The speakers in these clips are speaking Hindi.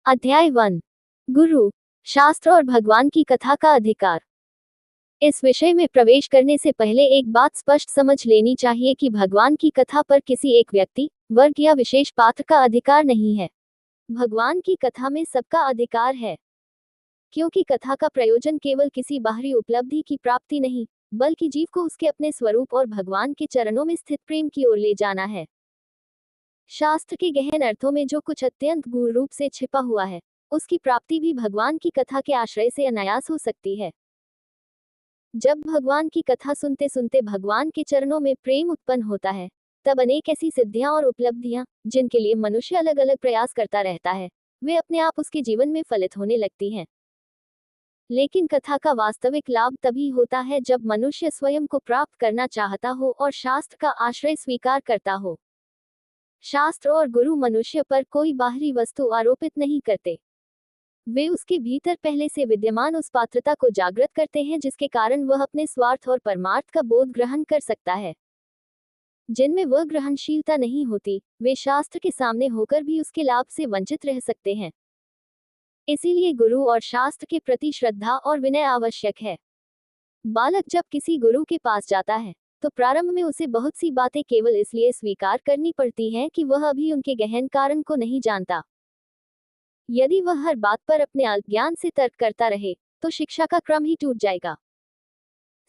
अध्याय 1। गुरु, शास्त्र और भगवान की कथा का अधिकार। इस विषय में प्रवेश करने से पहले एक बात स्पष्ट समझ लेनी चाहिए कि भगवान की कथा पर किसी एक व्यक्ति, वर्ग या विशेष पात्र का अधिकार नहीं है। भगवान की कथा में सबका अधिकार है, क्योंकि कथा का प्रयोजन केवल किसी बाहरी उपलब्धि की प्राप्ति नहीं, बल्कि जीव को उसके अपने स्वरूप और भगवान के चरणों में स्थित प्रेम की ओर ले जाना है। शास्त्र के गहन अर्थों में जो कुछ अत्यंत गूढ़ रूप से छिपा हुआ है, उसकी प्राप्ति भी भगवान की कथा के आश्रय से अनायास हो सकती है। जब भगवान की कथा सुनते सुनते भगवान के चरणों में प्रेम उत्पन्न होता है, तब अनेक ऐसी सिद्धियां और उपलब्धियां, जिनके लिए मनुष्य अलग अलग प्रयास करता रहता है, वे अपने आप उसके जीवन में फलित होने लगती हैं। लेकिन कथा का वास्तविक लाभ तभी होता है जब मनुष्य स्वयं को प्राप्त करना चाहता हो और शास्त्र का आश्रय स्वीकार करता हो। शास्त्र और गुरु मनुष्य पर कोई बाहरी वस्तु आरोपित नहीं करते। वे उसके भीतर पहले से विद्यमान उस पात्रता को जागृत करते हैं जिसके कारण वह अपने स्वार्थ और परमार्थ का बोध ग्रहण कर सकता है। जिनमें वह ग्रहणशीलता नहीं होती, वे शास्त्र के सामने होकर भी उसके लाभ से वंचित रह सकते हैं। इसीलिए गुरु और शास्त्र के प्रति श्रद्धा और विनय आवश्यक है। बालक जब किसी गुरु के पास जाता है, तो प्रारंभ में उसे बहुत सी बातें केवल इसलिए स्वीकार करनी पड़ती हैं कि वह अभी उनके गहन कारण को नहीं जानता। यदि वह हर बात पर अपने अज्ञान से तर्क करता रहे, तो शिक्षा का क्रम ही टूट जाएगा।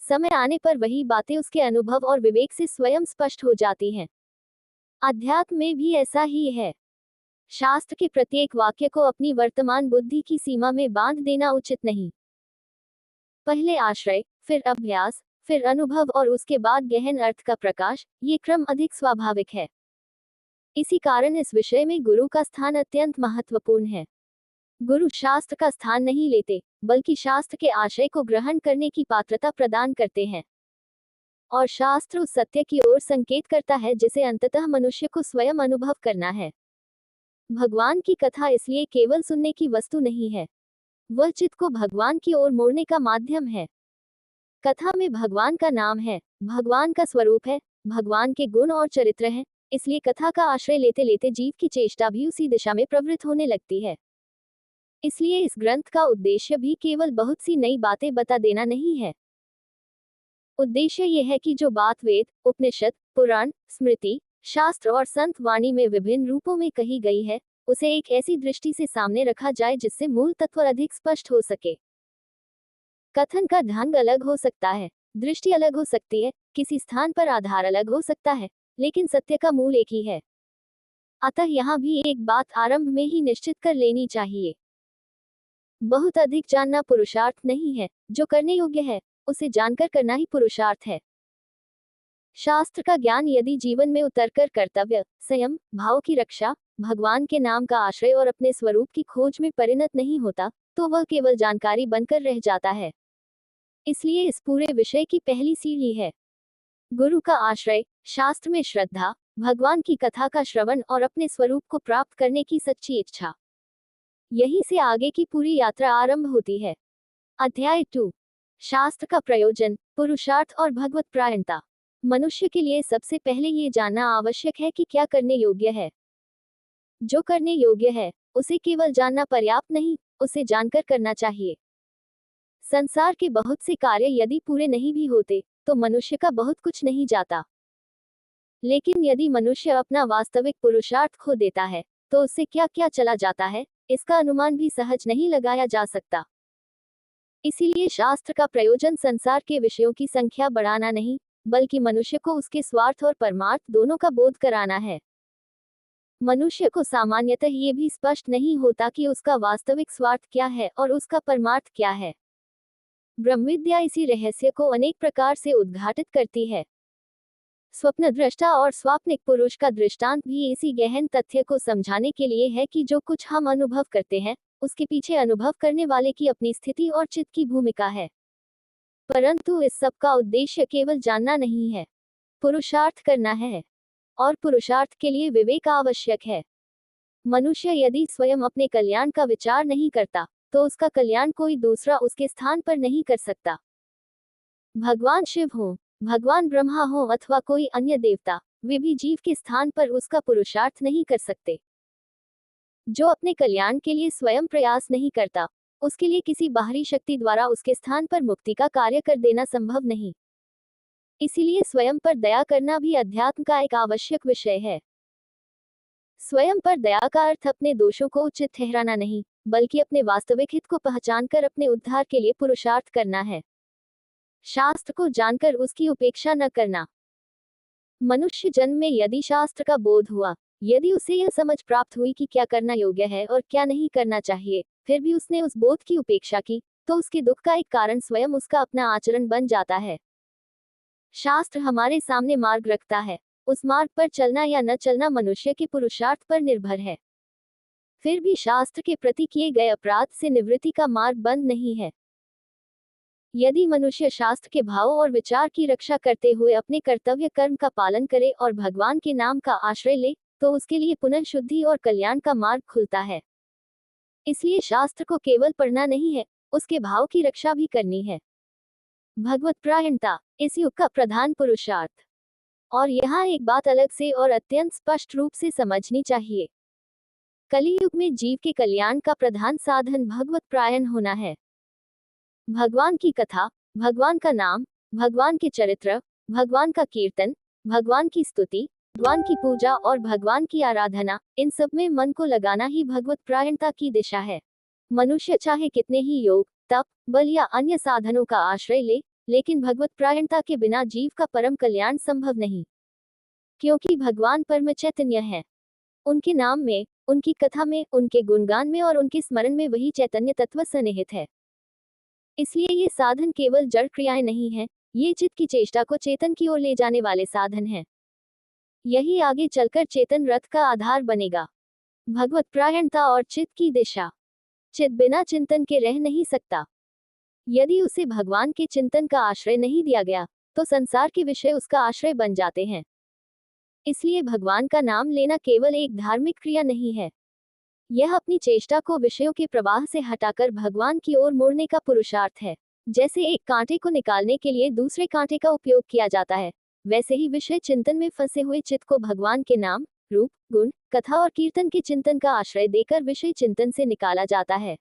समय आने पर वही बातें उसके अनुभव और विवेक से स्वयं स्पष्ट हो जाती हैं। अध्यात्म में भी ऐसा ही है। शास्त्र के प्रत्येक वाक्य को अपनी वर्तमान बुद्धि की सीमा में बांध देना उचित नहीं। पहले आश्रय, फिर अभ्यास, फिर अनुभव और उसके बाद गहन अर्थ का प्रकाश, ये क्रम अधिक स्वाभाविक है। इसी कारण इस विषय में गुरु का स्थान अत्यंत महत्वपूर्ण है। गुरु शास्त्र का स्थान नहीं लेते, बल्कि शास्त्र के आशय को ग्रहण करने की पात्रता प्रदान करते हैं। और शास्त्र उस सत्य की ओर संकेत करता है जिसे अंततः मनुष्य को स्वयं अनुभव करना है। भगवान की कथा इसलिए केवल सुनने की वस्तु नहीं है, वह चित्त को भगवान की ओर मोड़ने का माध्यम है। कथा में भगवान का नाम है, भगवान का स्वरूप है, भगवान के गुण और चरित्र हैं, इसलिए कथा का आश्रय लेते लेते जीव की चेष्टा भी उसी दिशा में प्रवृत्त होने लगती है। इसलिए इस ग्रंथ का उद्देश्य भी केवल बहुत सी नई बातें बता देना नहीं है। उद्देश्य यह है कि जो बात वेद, उपनिषद, पुराण, स्मृति, शास्त्र और संत वाणी में विभिन्न रूपों में कही गई है, उसे एक ऐसी दृष्टि से सामने रखा जाए जिससे मूल तत्व अधिक स्पष्ट हो सके। कथन का ढंग अलग हो सकता है, दृष्टि अलग हो सकती है, किसी स्थान पर आधार अलग हो सकता है, लेकिन सत्य का मूल एक ही है। अतः यहाँ भी एक बात आरंभ में ही निश्चित कर लेनी चाहिए। बहुत अधिक जानना पुरुषार्थ नहीं है, जो करने योग्य है, उसे जानकर करना ही पुरुषार्थ है। शास्त्र का ज्ञान यदि जीवन में उतरकर कर्तव्य, संयम, भाव की रक्षा, भगवान के नाम का आश्रय और अपने स्वरूप की खोज में परिणत नहीं होता, तो वह केवल जानकारी बनकर रह जाता है। इसलिए इस पूरे विषय की पहली सीढ़ी है गुरु का आश्रय, शास्त्र में श्रद्धा, भगवान की कथा का श्रवण और अपने स्वरूप को प्राप्त करने की सच्ची इच्छा। यहीं से आगे की पूरी यात्रा आरंभ होती है। अध्याय 2। शास्त्र का प्रयोजन, पुरुषार्थ और भगवत प्रायणता। मनुष्य के लिए सबसे पहले ये जानना आवश्यक है कि क्या करने योग्य है। जो करने योग्य है, उसे केवल जानना पर्याप्त नहीं, उसे जानकर करना चाहिए। संसार के बहुत से कार्य यदि पूरे नहीं भी होते, तो मनुष्य का बहुत कुछ नहीं जाता। लेकिन यदि मनुष्य अपना वास्तविक पुरुषार्थ खो देता है, तो उससे क्या क्या चला जाता है, इसका अनुमान भी सहज नहीं लगाया जा सकता। इसीलिए शास्त्र का प्रयोजन संसार के विषयों की संख्या बढ़ाना नहीं, बल्कि मनुष्य को उसके स्वार्थ और परमार्थ दोनों का बोध कराना है। मनुष्य को सामान्यतः ये भी स्पष्ट नहीं होता कि उसका वास्तविक स्वार्थ क्या है और उसका परमार्थ क्या है। ब्रह्मविद्या इसी रहस्य को अनेक प्रकार से उद्घाटित करती है। स्वप्नदृष्टा और स्वाप्निक पुरुष का दृष्टांत भी इसी गहन तथ्य को समझाने के लिए है कि जो कुछ हम अनुभव करते हैं, उसके पीछे अनुभव करने वाले की अपनी स्थिति और चित्त की भूमिका है। परंतु इस सब का उद्देश्य केवल जानना नहीं है, पुरुषार्थ करना है। और पुरुषार्थ के लिए विवेक आवश्यक है। मनुष्य यदि स्वयं अपने कल्याण का विचार नहीं करता, तो उसका कल्याण कोई दूसरा उसके स्थान पर नहीं कर सकता। भगवान शिव हो, भगवान ब्रह्मा हो अथवा कोई अन्य देवता, वे भी जीव के स्थान पर उसका पुरुषार्थ नहीं कर सकते। जो अपने कल्याण के लिए स्वयं प्रयास नहीं करता, उसके लिए किसी बाहरी शक्ति द्वारा उसके स्थान पर मुक्ति का कार्य कर देना संभव नहीं। इसीलिए स्वयं पर दया करना भी अध्यात्म का एक आवश्यक विषय है। स्वयं पर दया का अर्थ अपने दोषों को उचित ठहराना नहीं, बल्कि अपने वास्तविक हित को पहचानकर अपने उद्धार के लिए पुरुषार्थ करना है। शास्त्र को जानकर उसकी उपेक्षा न करना। मनुष्य जन्म में यदि शास्त्र का बोध हुआ, यदि उसे यह समझ प्राप्त हुई कि क्या करना योग्य है और क्या नहीं करना चाहिए, फिर भी उसने उस बोध की उपेक्षा की, तो उसके दुख का एक कारण स्वयं उसका अपना आचरण बन जाता है। शास्त्र हमारे सामने मार्ग रखता है, उस मार्ग पर चलना या न चलना मनुष्य के पुरुषार्थ पर निर्भर है। फिर भी शास्त्र के प्रति किए गए अपराध से निवृत्ति का मार्ग बंद नहीं है। यदि मनुष्य शास्त्र के भाव और विचार की रक्षा करते हुए अपने कर्तव्य कर्म का पालन करे और भगवान के नाम का आश्रय ले, तो उसके लिए पुनः शुद्धि और कल्याण का मार्ग खुलता है। इसलिए शास्त्र को केवल पढ़ना नहीं है, उसके भाव की रक्षा भी करनी है। भगवत परायणता इस युग का प्रधान पुरुषार्थ। और यहाँ एक बात अलग से और अत्यंत स्पष्ट रूप से समझनी चाहिए। कलियुग में जीव के कल्याण का प्रधान साधन भगवत परायण होना है। भगवान की कथा, भगवान का नाम, भगवान के चरित्र, भगवान का कीर्तन, भगवान की स्तुति, भगवान की पूजा और भगवान की आराधना, इन सब में मन को लगाना ही भगवत परायणता की दिशा है। मनुष्य चाहे कितने ही योग, तप, बल या अन्य साधनों का आश्रय ले, लेकिन भगवत परायणता के बिना जीव का परम कल्याण संभव नहीं। क्योंकि भगवान परम चैतन्य है। उनके नाम में, उनकी कथा में, उनके गुणगान में और उनके स्मरण में वही चैतन्य तत्व सन्निहित है। इसलिए ये साधन केवल जड़ क्रियाएं नहीं हैं, ये चित्त की चेष्टा को चेतन की ओर ले जाने वाले साधन हैं। यही आगे चलकर चेतन रथ का आधार बनेगा। भगवत परायणता और चित्त की दिशा। चित्त बिना चिंतन के रह नहीं सकता। यदि उसे भगवान के चिंतन का आश्रय नहीं दिया गया, तो संसार के विषय उसका आश्रय बन जाते हैं। इसलिए भगवान का नाम लेना केवल एक धार्मिक क्रिया नहीं है, यह अपनी चेष्टा को विषयों के प्रवाह से हटाकर भगवान की ओर मोड़ने का पुरुषार्थ है। जैसे एक कांटे को निकालने के लिए दूसरे कांटे का उपयोग किया जाता है, वैसे ही विषय चिंतन में फंसे हुए चित्त को भगवान के नाम, रूप, गुण, कथा और कीर्तन के चिंतन का आश्रय देकर विषय चिंतन से निकाला जाता है।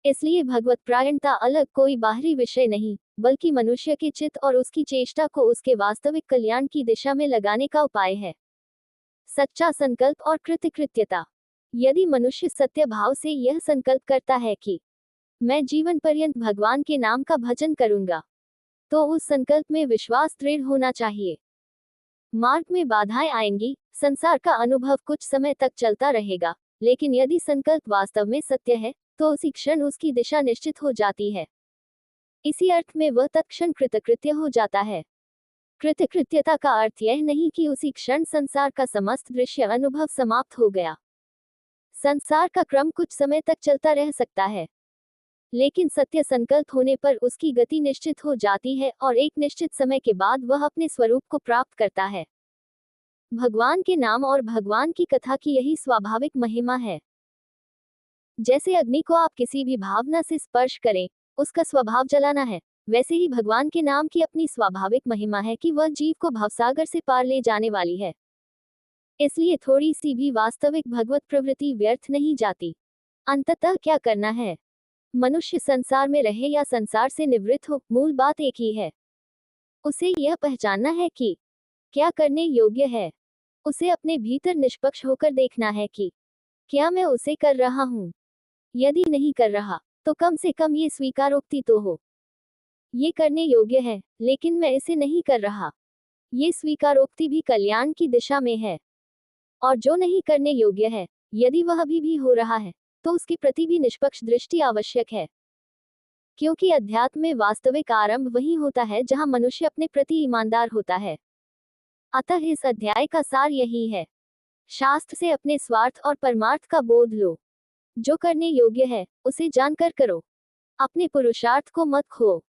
इसलिए भगवत परायणता अलग कोई बाहरी विषय नहीं, बल्कि मनुष्य के चित्त और उसकी चेष्टा को उसके वास्तविक कल्याण की दिशा में लगाने का उपाय है। सच्चा संकल्प और कृतकृत्यता। यदि मनुष्य सत्य भाव से यह संकल्प करता है कि मैं जीवन पर्यंत भगवान के नाम का भजन करूंगा, तो उस संकल्प में विश्वास दृढ़ होना चाहिए। मार्ग में बाधाएं आएंगी, संसार का अनुभव कुछ समय तक चलता रहेगा, लेकिन यदि संकल्प वास्तव में सत्य है, तो उसी क्षण उसकी दिशा निश्चित हो जाती है। इसी अर्थ में वह तत्क्षण कृतकृत्य हो जाता है। कृतकृत्यता का अर्थ यह नहीं कि उसी क्षण संसार का समस्त दृश्य अनुभव समाप्त हो गया। संसार का क्रम कुछ समय तक चलता रह सकता है, लेकिन सत्य संकल्प होने पर उसकी गति निश्चित हो जाती है और एक निश्चित समय के बाद वह अपने स्वरूप को प्राप्त करता है। भगवान के नाम और भगवान की कथा की यही स्वाभाविक महिमा है। जैसे अग्नि को आप किसी भी भावना से स्पर्श करें, उसका स्वभाव जलाना है, वैसे ही भगवान के नाम की अपनी स्वाभाविक महिमा है कि वह जीव को भवसागर से पार ले जाने वाली है। इसलिए थोड़ी सी भी वास्तविक भगवत प्रवृत्ति व्यर्थ नहीं जाती। अंततः क्या करना है? मनुष्य संसार में रहे या संसार से निवृत्त हो, मूल बात एक ही है। उसे यह पहचानना है कि क्या करने योग्य है। उसे अपने भीतर निष्पक्ष होकर देखना है कि क्या मैं उसे कर रहा हूँ। यदि नहीं कर रहा, तो कम से कम ये स्वीकारोक्ति तो हो, ये करने योग्य है, लेकिन मैं इसे नहीं कर रहा। ये स्वीकारोक्ति भी कल्याण की दिशा में है। और जो नहीं करने योग्य है, यदि वह अभी भी हो रहा है, तो उसके प्रति भी निष्पक्ष दृष्टि आवश्यक है। क्योंकि अध्यात्म में वास्तविक आरंभ वही होता है जहां मनुष्य अपने प्रति ईमानदार होता है। अतः इस अध्याय का सार यही है। शास्त्र से अपने स्वार्थ और परमार्थ का बोध लो। जो करने योग्य है, उसे जानकर करो। अपने पुरुषार्थ को मत खो।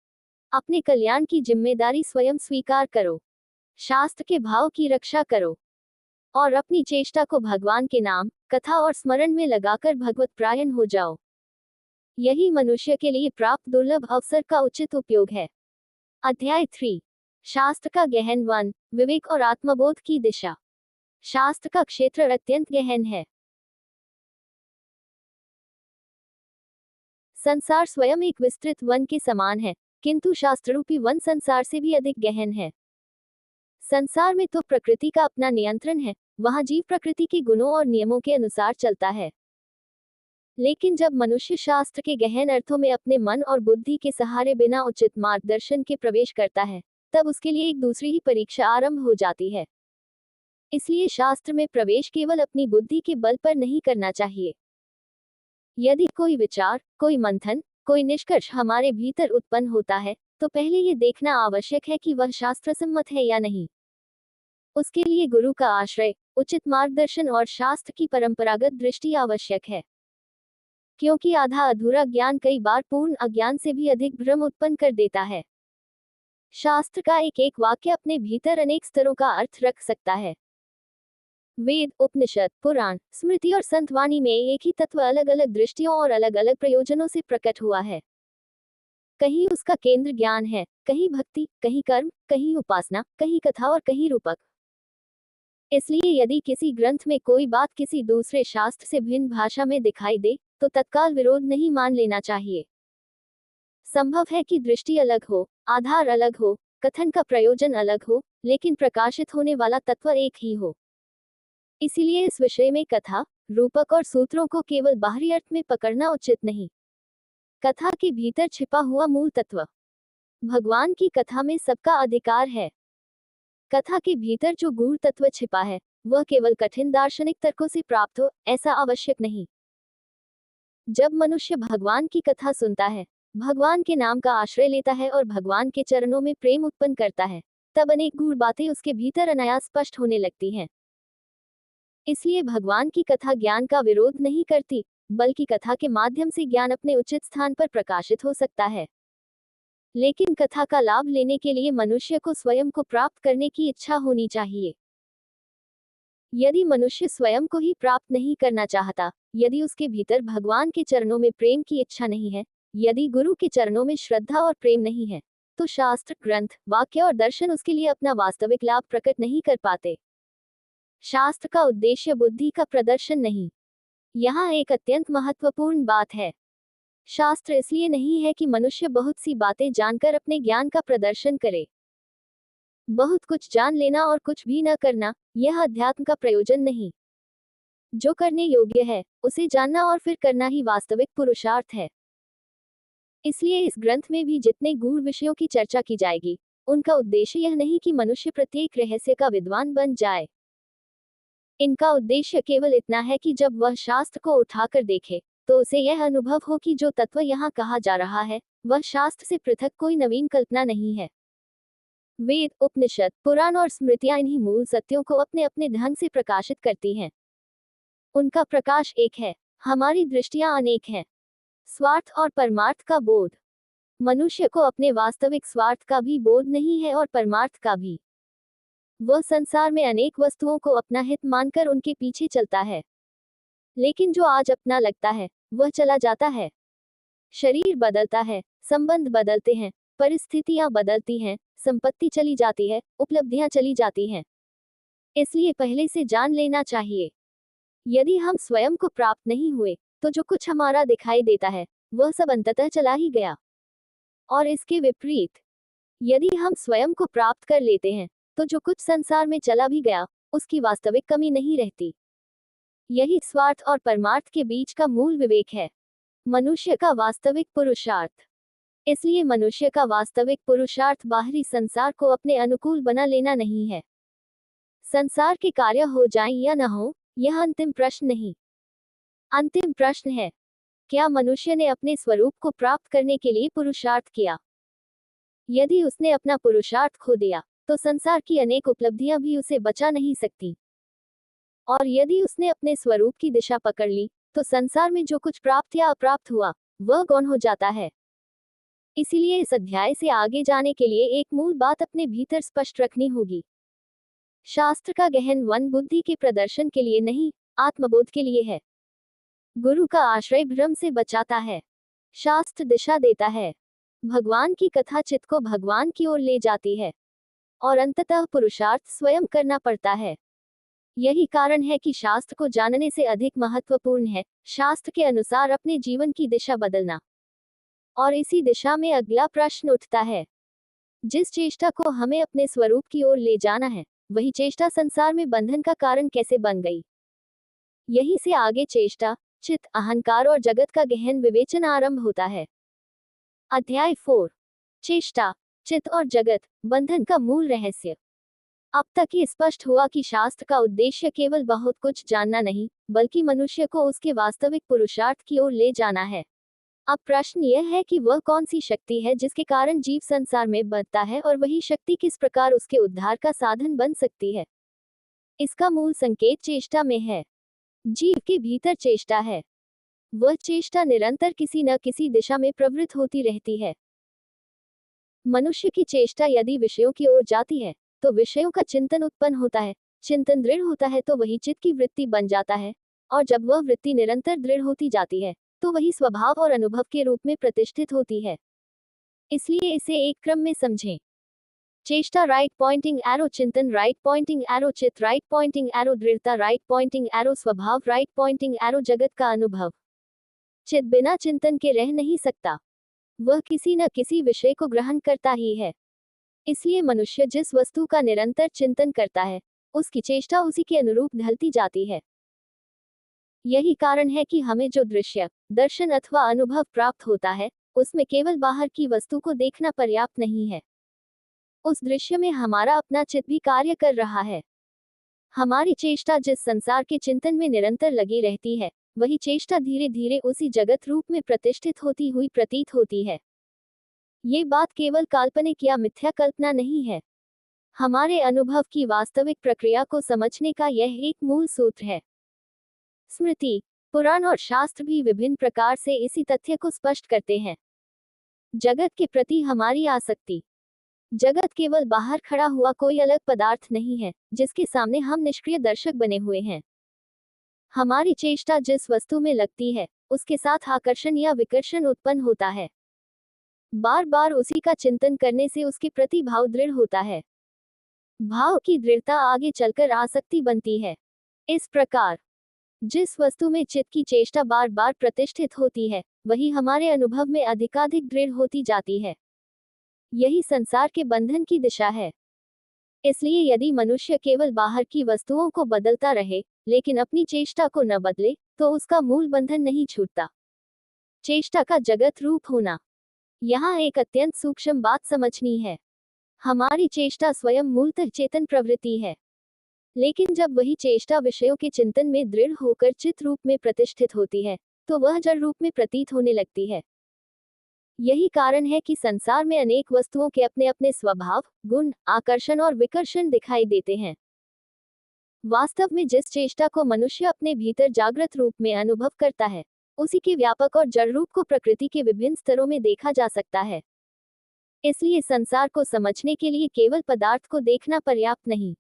अपने कल्याण की जिम्मेदारी स्वयं स्वीकार करो। शास्त्र के भाव की रक्षा करो और अपनी चेष्टा को भगवान के नाम, कथा और स्मरण में लगाकर भगवत परायण हो जाओ। यही मनुष्य के लिए प्राप्त दुर्लभ अवसर का उचित उपयोग है। अध्याय 3। शास्त्र का गहन 1, विवेक और आत्मबोध की दिशा। शास्त्र का क्षेत्र अत्यंत गहन है। संसार स्वयं एक विस्तृत वन के समान है, किंतु शास्त्ररूपी वन संसार से भी अधिक गहन है। संसार में तो प्रकृति का अपना नियंत्रण है, वहां जीव प्रकृति के गुणों और नियमों के अनुसार चलता है। लेकिन जब मनुष्य शास्त्र के गहन अर्थों में अपने मन और बुद्धि के सहारे बिना उचित मार्गदर्शन के प्रवेश करता है, तब उसके लिए एक दूसरी ही परीक्षा आरंभ हो जाती है। इसलिए शास्त्र में प्रवेश केवल अपनी बुद्धि के बल पर नहीं करना चाहिए। यदि कोई विचार, कोई मंथन, कोई निष्कर्ष हमारे भीतर उत्पन्न होता है, तो पहले ये देखना आवश्यक है कि वह शास्त्र सम्मत है या नहीं। उसके लिए गुरु का आश्रय, उचित मार्गदर्शन और शास्त्र की परंपरागत दृष्टि आवश्यक है। क्योंकि आधा अधूरा ज्ञान कई बार पूर्ण अज्ञान से भी अधिक भ्रम उत्पन्न कर देता है। शास्त्र का एक एक वाक्य अपने भीतर अनेक स्तरों का अर्थ रख सकता है। वेद, उपनिषद, पुराण, स्मृति और संतवाणी में एक ही तत्व अलग अलग दृष्टियों और अलग अलग प्रयोजनों से प्रकट हुआ है। कहीं उसका केंद्र ज्ञान है, कहीं भक्ति, कहीं कर्म, कहीं उपासना, कहीं कथा और कहीं रूपक। इसलिए यदि किसी ग्रंथ में कोई बात किसी दूसरे शास्त्र से भिन्न भाषा में दिखाई दे, तो तत्काल विरोध नहीं मान लेना चाहिए। संभव है कि दृष्टि अलग हो, आधार अलग हो, कथन का प्रयोजन अलग हो, लेकिन प्रकाशित होने वाला तत्व एक ही हो। इसीलिए इस विषय में कथा, रूपक और सूत्रों को केवल बाहरी अर्थ में पकड़ना उचित नहीं। कथा के भीतर छिपा हुआ मूल तत्व। भगवान की कथा में सबका अधिकार है। कथा के भीतर जो गूढ़ तत्व छिपा है, वह केवल कठिन दार्शनिक तर्कों से प्राप्त हो, ऐसा आवश्यक नहीं। जब मनुष्य भगवान की कथा सुनता है, भगवान के नाम का आश्रय लेता है और भगवान के चरणों में प्रेम उत्पन्न करता है, तब अनेक गूढ़ बातें उसके भीतर अनायास स्पष्ट होने लगती हैं। इसलिए भगवान की कथा ज्ञान का विरोध नहीं करती, बल्कि कथा के माध्यम से ज्ञान अपने उचित स्थान पर प्रकाशित हो सकता है। लेकिन कथा का लाभ लेने के लिए मनुष्य को स्वयं को प्राप्त करने की इच्छा होनी चाहिए। यदि मनुष्य स्वयं को ही प्राप्त नहीं करना चाहता, यदि उसके भीतर भगवान के चरणों में प्रेम की इच्छा नहीं है, यदि गुरु के चरणों में श्रद्धा और प्रेम नहीं है, तो शास्त्र, ग्रंथ, वाक्य और दर्शन उसके लिए अपना वास्तविक लाभ प्रकट नहीं कर पाते। शास्त्र का उद्देश्य बुद्धि का प्रदर्शन नहीं। यहाँ एक अत्यंत महत्वपूर्ण बात है। शास्त्र इसलिए नहीं है कि मनुष्य बहुत सी बातें जानकर अपने ज्ञान का प्रदर्शन करे। बहुत कुछ जान लेना और कुछ भी न करना, यह अध्यात्म का प्रयोजन नहीं। जो करने योग्य है, उसे जानना और फिर करना ही वास्तविक पुरुषार्थ है। इसलिए इस ग्रंथ में भी जितने गूढ़ विषयों की चर्चा की जाएगी, उनका उद्देश्य यह नहीं कि मनुष्य प्रत्येक रहस्य का विद्वान बन जाए। इनका उद्देश्य केवल इतना है कि जब वह शास्त्र को उठाकर देखे, तो उसे यह अनुभव हो कि जो तत्व यहाँ कहा जा रहा है, वह शास्त्र से पृथक कोई नवीन कल्पना नहीं है। वेद, उपनिषद, पुराण और स्मृतियां इन्हीं मूल सत्यों को अपने अपने ढंग से प्रकाशित करती हैं। उनका प्रकाश एक है, हमारी दृष्टियां अनेक हैं। स्वार्थ और परमार्थ का बोध। मनुष्य को अपने वास्तविक स्वार्थ का भी बोध नहीं है और परमार्थ का भी। वह संसार में अनेक वस्तुओं को अपना हित मानकर उनके पीछे चलता है, लेकिन जो आज अपना लगता है, वह चला जाता है। शरीर बदलता है, संबंध बदलते हैं, परिस्थितियां बदलती हैं, संपत्ति चली जाती है, उपलब्धियां चली जाती हैं। इसलिए पहले से जान लेना चाहिए। यदि हम स्वयं को प्राप्त नहीं हुए, तो जो कुछ हमारा दिखाई देता है, वह सब अंततः चला ही गया। और इसके विपरीत, यदि हम स्वयं को प्राप्त कर लेते हैं, तो जो कुछ संसार में चला भी गया, उसकी वास्तविक कमी नहीं रहती। यही स्वार्थ और परमार्थ के बीच का मूल विवेक है। मनुष्य का वास्तविक पुरुषार्थ। इसलिए मनुष्य का वास्तविक पुरुषार्थ बाहरी संसार को अपने अनुकूल बना लेना नहीं है। संसार के कार्य हो जाएं या न हो, यह अंतिम प्रश्न नहीं। अंतिम प्रश्न है, क्या मनुष्य ने अपने स्वरूप को प्राप्त करने के लिए पुरुषार्थ किया? यदि उसने अपना पुरुषार्थ खो दिया, तो संसार की अनेक उपलब्धियां भी उसे बचा नहीं सकती। और यदि उसने अपने स्वरूप की दिशा पकड़ ली, तो संसार में जो कुछ प्राप्त या अप्राप्त हुआ, वह गौण हो जाता है। इसीलिए इस अध्याय से आगे जाने के लिए एक मूल बात अपने भीतर स्पष्ट रखनी होगी। शास्त्र का गहन वन बुद्धि के प्रदर्शन के लिए नहीं, आत्मबोध के लिए है। गुरु का आश्रय भ्रम से बचाता है। शास्त्र दिशा देता है। भगवान की कथा चित्त को भगवान की ओर ले जाती है। और अंततः पुरुषार्थ स्वयं करना पड़ता है। यही कारण है कि शास्त्र को जानने से अधिक महत्वपूर्ण है शास्त्र के अनुसार अपने जीवन की दिशा बदलना। और इसी दिशा में अगला प्रश्न उठता है, जिस चेष्टा को हमें अपने स्वरूप की ओर ले जाना है, वही चेष्टा संसार में बंधन का कारण कैसे बन गई? यहीं से आगे चेष्टा, चित्त, अहंकार और जगत का गहन विवेचन आरंभ होता है। अध्याय 4। चेष्टा, चित्त और जगत, बंधन का मूल रहस्य। अब तक ये स्पष्ट हुआ कि शास्त्र का उद्देश्य केवल बहुत कुछ जानना नहीं, बल्कि मनुष्य को उसके वास्तविक पुरुषार्थ की ओर ले जाना है। अब प्रश्न यह है कि वह कौन सी शक्ति है जिसके कारण जीव संसार में बंधता है, और वही शक्ति किस प्रकार उसके उद्धार का साधन बन सकती है। इसका मूल संकेत चेष्टा में है। जीव के भीतर चेष्टा है। वह चेष्टा निरंतर किसी न किसी दिशा में प्रवृत्त होती रहती है। मनुष्य की चेष्टा यदि विषयों की ओर जाती है, तो विषयों का चिंतन उत्पन्न होता है। चिंतन दृढ़ होता है तो वही चित्त की वृत्ति बन जाता है, और जब वह वृत्ति निरंतर दृढ़ होती जाती है, तो वही स्वभाव और अनुभव के रूप में प्रतिष्ठित होती है। इसलिए इसे एक क्रम में समझें। चेष्टा राइट पॉइंटिंग एरो, चिंतन राइट पॉइंटिंग एरो, चित्त राइट पॉइंटिंग एरो, दृढ़ता राइट पॉइंटिंग एरो, स्वभाव राइट पॉइंटिंग एरो, जगत का अनुभव। चित्त बिना चिंतन के रह नहीं सकता। वह किसी न किसी विषय को ग्रहण करता ही है। इसलिए मनुष्य जिस वस्तु का निरंतर चिंतन करता है, उसकी चेष्टा उसी के अनुरूप ढलती जाती है। यही कारण है कि हमें जो दृश्य, दर्शन अथवा अनुभव प्राप्त होता है, उसमें केवल बाहर की वस्तु को देखना पर्याप्त नहीं है। उस दृश्य में हमारा अपना चित्त भी कार्य कर रहा है। हमारी चेष्टा जिस संसार के चिंतन में निरंतर लगी रहती है, वही चेष्टा धीरे धीरे उसी जगत रूप में प्रतिष्ठित होती हुई प्रतीत होती है। ये बात केवल काल्पनिक या मिथ्या कल्पना नहीं है। हमारे अनुभव की वास्तविक प्रक्रिया को समझने का यह एक मूल सूत्र है। स्मृति, पुराण और शास्त्र भी विभिन्न प्रकार से इसी तथ्य को स्पष्ट करते हैं। जगत के प्रति हमारी आसक्ति। जगत केवल बाहर खड़ा हुआ कोई अलग पदार्थ नहीं है, जिसके सामने हम निष्क्रिय दर्शक बने हुए हैं। हमारी चेष्टा जिस वस्तु में लगती है, उसके साथ आकर्षण या विकर्षण उत्पन्न होता है। बार बार उसी का चिंतन करने से उसके प्रति भाव दृढ़ होता है। भाव की दृढ़ता आगे चलकर आसक्ति बनती है। इस प्रकार जिस वस्तु में चित्त की चेष्टा बार बार प्रतिष्ठित होती है, वही हमारे अनुभव में अधिकाधिक दृढ़ होती जाती है। यही संसार के बंधन की दिशा है। इसलिए यदि मनुष्य केवल बाहर की वस्तुओं को बदलता रहे, लेकिन अपनी चेष्टा को न बदले, तो उसका मूल बंधन नहीं छूटता। चेष्टा का जगत रूप होना। यहाँ एक अत्यंत सूक्ष्म बात समझनी है। हमारी चेष्टा स्वयं मूलतः चेतन प्रवृत्ति है, लेकिन जब वही चेष्टा विषयों के चिंतन में दृढ़ होकर चित्त रूप में प्रतिष्ठित होती है, तो वह जड़ रूप में प्रतीत होने लगती है। यही कारण है कि संसार में अनेक वस्तुओं के अपने अपने स्वभाव, गुण, आकर्षण और विकर्षण दिखाई देते हैं। वास्तव में जिस चेष्टा को मनुष्य अपने भीतर जागृत रूप में अनुभव करता है, उसी के व्यापक और जड़ रूप को प्रकृति के विभिन्न स्तरों में देखा जा सकता है। इसलिए संसार को समझने के लिए केवल पदार्थ को देखना पर्याप्त नहीं,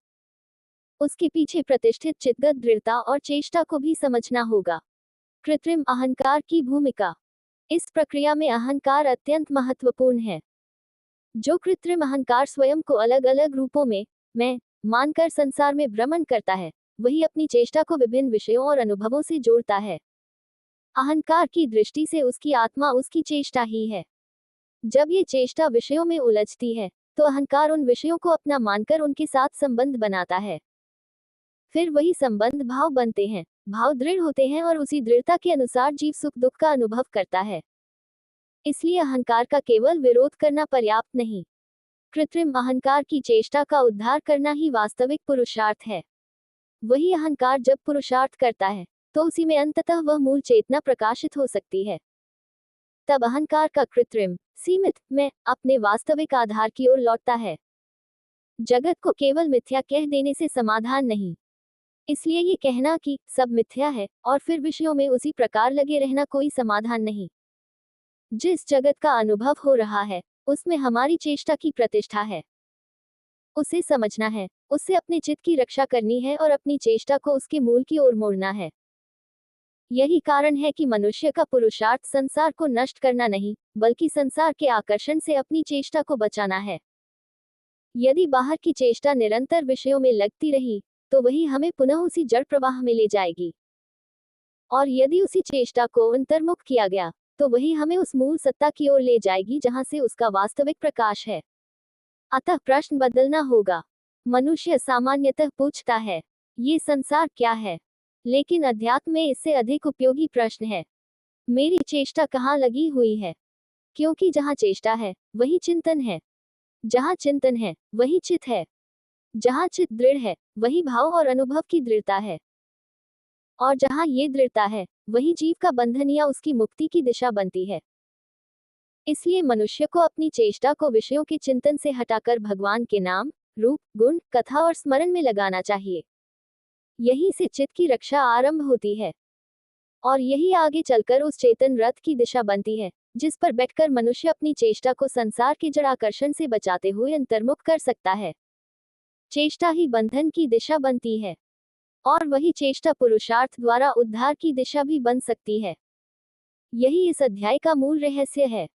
उसके पीछे प्रतिष्ठित चित्तगत दृढ़ता और चेष्टा को भी समझना होगा। कृत्रिम अहंकार की भूमिका। इस प्रक्रिया में अहंकार अत्यंत महत्वपूर्ण है। जो कृत्रिम अहंकार स्वयं को अलग अलग रूपों में मैं मानकर संसार में भ्रमण करता है, वही अपनी चेष्टा को विभिन्न विषयों और अनुभवों से जोड़ता है। अहंकार की दृष्टि से उसकी आत्मा उसकी चेष्टा ही है। जब ये चेष्टा विषयों में उलझती है, तो अहंकार उन विषयों को अपना मानकर उनके साथ संबंध बनाता है। फिर वही संबंध भाव बनते हैं, भाव दृढ़ होते हैं, और उसी दृढ़ता के अनुसार जीव सुख दुख का अनुभव करता है। इसलिए अहंकार का केवल विरोध करना पर्याप्त नहीं, कृत्रिम अहंकार की चेष्टा का उद्धार करना ही वास्तविक पुरुषार्थ है। वही अहंकार जब पुरुषार्थ करता है, तो उसी में अंततः वह मूल चेतना प्रकाशित हो सकती है। तब अहंकार का कृत्रिम, सीमित मैं अपने वास्तविक आधार की ओर लौटता है। जगत को केवल मिथ्या कह देने से समाधान नहीं। इसलिए ये कहना कि सब मिथ्या है और फिर विषयों में उसी प्रकार लगे रहना कोई समाधान नहीं। जिस जगत का अनुभव हो रहा है, उसमें हमारी चेष्टा की प्रतिष्ठा है। उसे समझना है, उससे अपने चित्त की रक्षा करनी है और अपनी चेष्टा को उसके मूल की ओर मोड़ना है। यही कारण है कि मनुष्य का पुरुषार्थ संसार को नष्ट करना नहीं, बल्कि संसार के आकर्षण से अपनी चेष्टा को बचाना है। यदि बाहर की चेष्टा निरंतर विषयों में लगती रही, तो वही हमें पुनः उसी जड़ प्रवाह में ले जाएगी। और यदि उसी चेष्टा को अंतर्मुख किया गया, तो वही हमें उस मूल सत्ता की ओर ले जाएगी जहां से उसका वास्तविक प्रकाश है। अतः प्रश्न बदलना होगा। मनुष्य सामान्यतः पूछता है, ये संसार क्या है? लेकिन अध्यात्म में इससे अधिक उपयोगी प्रश्न है, मेरी चेष्टा कहाँ लगी हुई है? क्योंकि जहाँ चेष्टा है, वही चिंतन है। जहाँ चिंतन है, वही चित है। जहाँ चित दृढ़ है, वही भाव और अनुभव की दृढ़ता है। और जहाँ ये दृढ़ता है, वही जीव का बंधन या उसकी मुक्ति की दिशा बनती है। इसलिए मनुष्य को अपनी चेष्टा को विषयों के चिंतन से हटाकर भगवान के नाम, रूप, गुण, कथा और स्मरण में लगाना चाहिए। यहीं से चित्त की रक्षा आरंभ होती है और यही आगे चलकर उस चेतन रथ की दिशा बनती है, जिस पर बैठकर मनुष्य अपनी चेष्टा को संसार के जड़ आकर्षण से बचाते हुए अंतर्मुख कर सकता है। चेष्टा ही बंधन की दिशा बनती है और वही चेष्टा पुरुषार्थ द्वारा उद्धार की दिशा भी बन सकती है। यही इस अध्याय का मूल रहस्य है।